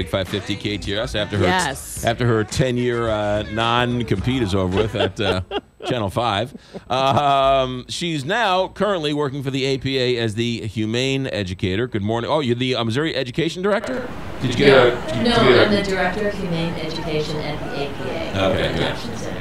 Big 550 KTRS after her 10-year non-compete is over with at Channel 5. She's now currently working for the APA as the humane educator. Good morning. Oh, you're the Missouri Education Director? Did you get I'm the Director of Humane Education at the APA. Okay, good.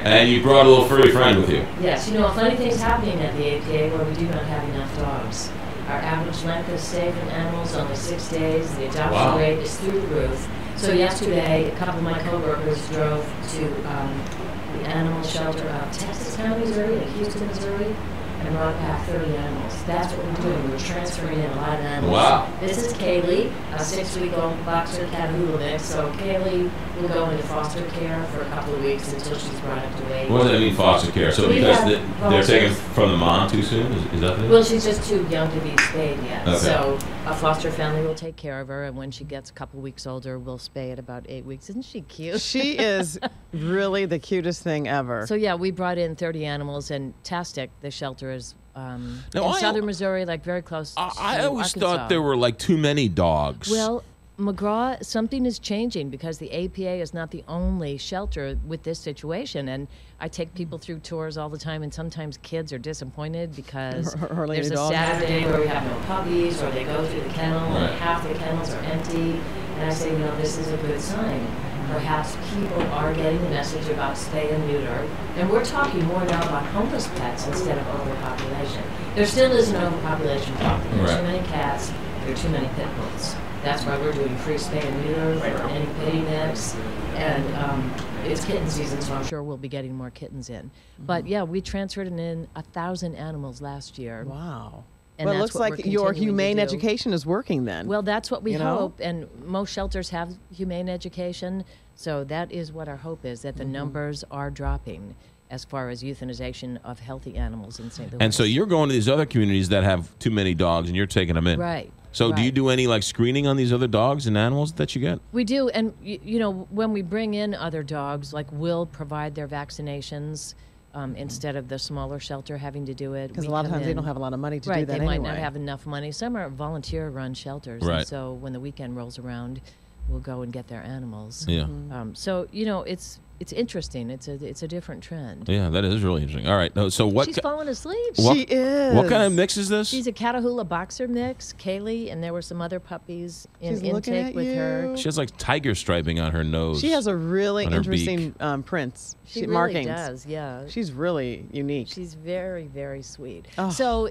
And you brought a little furry friend with you. Yes, you know, a funny thing's happening at the APA where we do not have enough dogs. Our average length of stay for animals is only 6 days. The adoption rate is through the roof. So yesterday, a couple of my coworkers drove to the animal shelter of Texas County, Missouri, and Houston, Missouri, and brought back 30 animals. That's what we're doing. We're transferring in a lot of animals. Wow. This is Kaylee, a 6-week-old boxer catahoula mix. So Kaylee will go into foster care for a couple of weeks until she's brought up to weight. What does that mean, foster care? So because they're taken from the mom too soon? Is that it? Well, she's just too young to be spayed yet. Okay. So a foster family will take care of her, and when she gets a couple weeks older, we'll spay at about 8 weeks. Isn't she cute? She is really the cutest thing ever. So yeah, we brought in 30 animals, and Tastic, the shelter, is in southern Missouri, like very close to I always Arkansas. thought there were like too many dogs. Well, McGraw, something is changing because the APA is not the only shelter with this situation. And I take people through tours all the time, and sometimes kids are disappointed because there's a Saturday where we have no puppies, or they go through the kennel and half the kennels are empty. And I say, you know, this is a good sign. Perhaps people are getting the message about spay and neuter. And we're talking more now about homeless pets instead of overpopulation. There still is an overpopulation problem. There are too many cats, there are too many pit bulls. That's why we're doing free spay and neuter for any pitty mix. And it's kitten season, so I'm sure we'll be getting more kittens in. But yeah, we transferred in 1,000 animals last year. Wow. And well, it looks like your humane education is working then. Well, that's what we hope. And most shelters have humane education. So that is what our hope is, that the numbers are dropping as far as euthanization of healthy animals in St. Louis. And so you're going to these other communities that have too many dogs, and you're taking them in. Right. So do you do any like screening on these other dogs and animals that you get? We do. And, you know, when we bring in other dogs, like we'll provide their vaccinations. Instead of the smaller shelter having to do it. Because a lot of times they don't have a lot of money to do that they anyway. might not have enough money. Some are volunteer-run shelters. Right. And so when the weekend rolls around, we'll go and get their animals. Yeah. So, you know, it's interesting. It's a different trend. Yeah, that is really interesting. All right. So what? She's falling asleep. She is. What kind of mix is this? She's a Catahoula boxer mix, Kaylee, and there were some other puppies in She's looking intake at with her. She has like tiger striping on her nose. She has a really on her interesting prints. She really markings. does, yeah. She's really unique. She's very, very sweet. Oh. So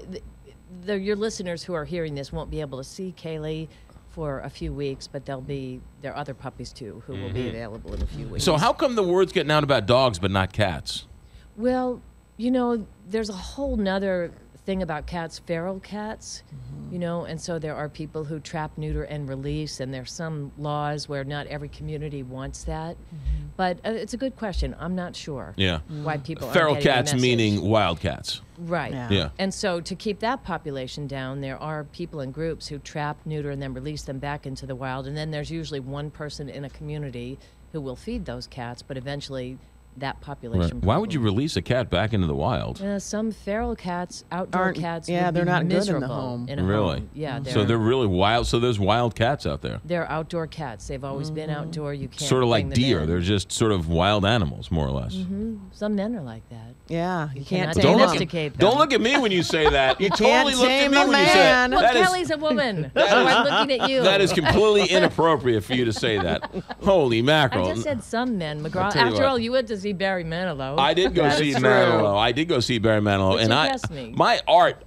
your listeners who are hearing this won't be able to see Kaylee for a few weeks, but there are other puppies too who will be available in a few weeks. So how come the word's getting out about dogs but not cats? Well, you know, there's a whole nother thing about cats, feral cats, you know, and so there are people who trap, neuter, and release, and there's some laws where not every community wants that. But it's a good question. I'm not sure why people are feral getting the cats message. meaning wild cats. Right. Yeah. And so to keep that population down, there are people in groups who trap, neuter, and then release them back into the wild. And then there's usually one person in a community who will feed those cats, but eventually that population. Right. Why would you release a cat back into the wild? Some feral cats, outdoor cats, yeah, would they're be not good in the miserable home. in a Really? home. Yeah. So they're really wild. So there's wild cats out there. They're outdoor cats. They've always been outdoor. You can't Sort of like bring them deer. in. They're just sort of wild animals, more or less. Some men are like that. Yeah, you can't cannot tame domesticate them. Don't look at me when you say that. You can't totally looked at tame me a when you said man. that. Well, That is- Kelly's a woman, so I'm looking at you. That is completely inappropriate for you to say that. Holy mackerel. I just said some men, McGraw. tell you After what. all, you went to see Barry Manilow. I did go see Manilow. I did go see Barry Manilow, Which and impressed me. my Art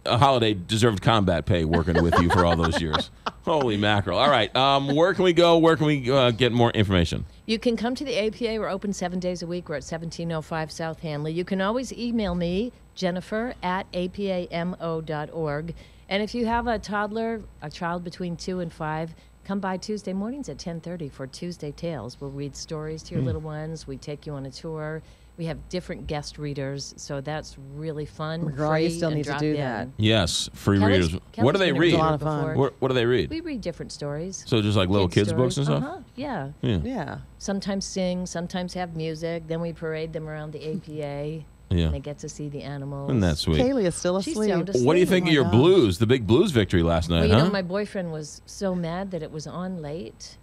Holiday deserved combat pay working with you for all those years. Holy mackerel! All right, where can we go? Where can we get more information? You can come to the APA. We're open 7 days a week. We're at 1705 South Hanley. You can always email me, Jennifer@apamo.org. And if you have a toddler, a child between 2 and 5, come by Tuesday mornings at 10:30 for Tuesday Tales. We'll read stories to your little ones. We take you on a tour. We have different guest readers, so that's really fun. McGraw, free, you still and need to drop do in. that. Yes, free Kelly's- readers. Kelly's What do they been a read? reader A lot of fun. before. What do they read? We read different stories. So just like little kids' books and stuff? Yeah. Yeah. Sometimes sing, sometimes have music. Then we parade them around the APA. Yeah. And they get to see the animals. Isn't that sweet? Kaylee is still She's asleep. sound asleep. What do you think Oh of your my Blues, the big Blues victory last night, Well, you huh? know, my boyfriend was so mad that it was on late.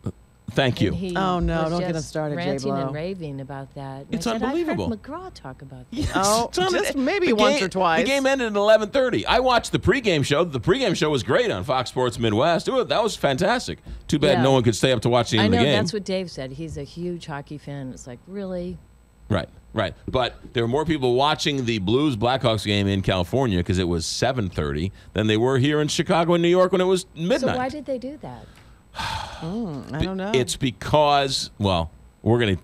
Thank you. And he Oh, no, was don't get him just started, J. ranting Blow. and raving about that. And It's I said, unbelievable. I've heard McGraw talk about that. Oh, It's on just the- maybe the once game- or twice. The game ended at 11:30. I watched the pregame show. The pregame show was great on Fox Sports Midwest. That was fantastic. Too bad Yeah. no one could stay up to watch the I end know, of the game. that's what Dave said. He's a huge hockey fan. It's like, really? Right. But there were more people watching the Blues Blackhawks game in California because it was 7:30 than they were here in Chicago and New York when it was midnight. So why did they do that? I don't know. It's because, well, we're going to.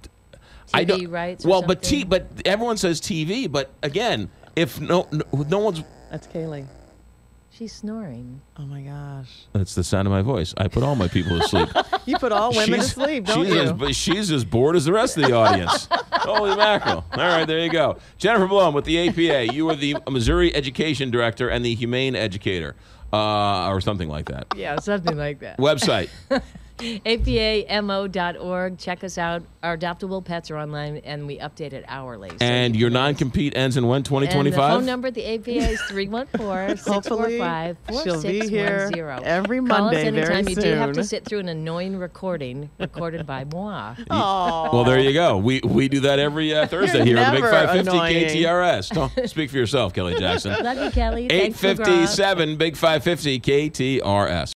TV rights or Well, something? but everyone says TV. But again, if no one's. That's Kaylee. She's snoring. Oh my gosh. That's the sound of my voice. I put all my people to sleep. You put all women to sleep, don't you? She's as bored as the rest of the audience. Holy mackerel. All right, there you go. Jennifer Blome with the APA. You are the Missouri Education Director and the Humane Educator, or something like that. Yeah, something like that. Website. APAMO.org. Check us out. Our adoptable pets are online, and we update it hourly. So And you your can always- non-compete ends in when, And the 2025? phone number at the APA is 314-645-4610. she'll be here every Call Monday us anytime. very You do have to soon. sit through an annoying recording recorded by moi. Oh. Well, there you go. We do that every Thursday here on the Big never 550 annoying. KTRS. Don't speak for yourself, Kelly Jackson. Love you, Kelly. Thanks, McGraw. 8:57 Big 550 KTRS.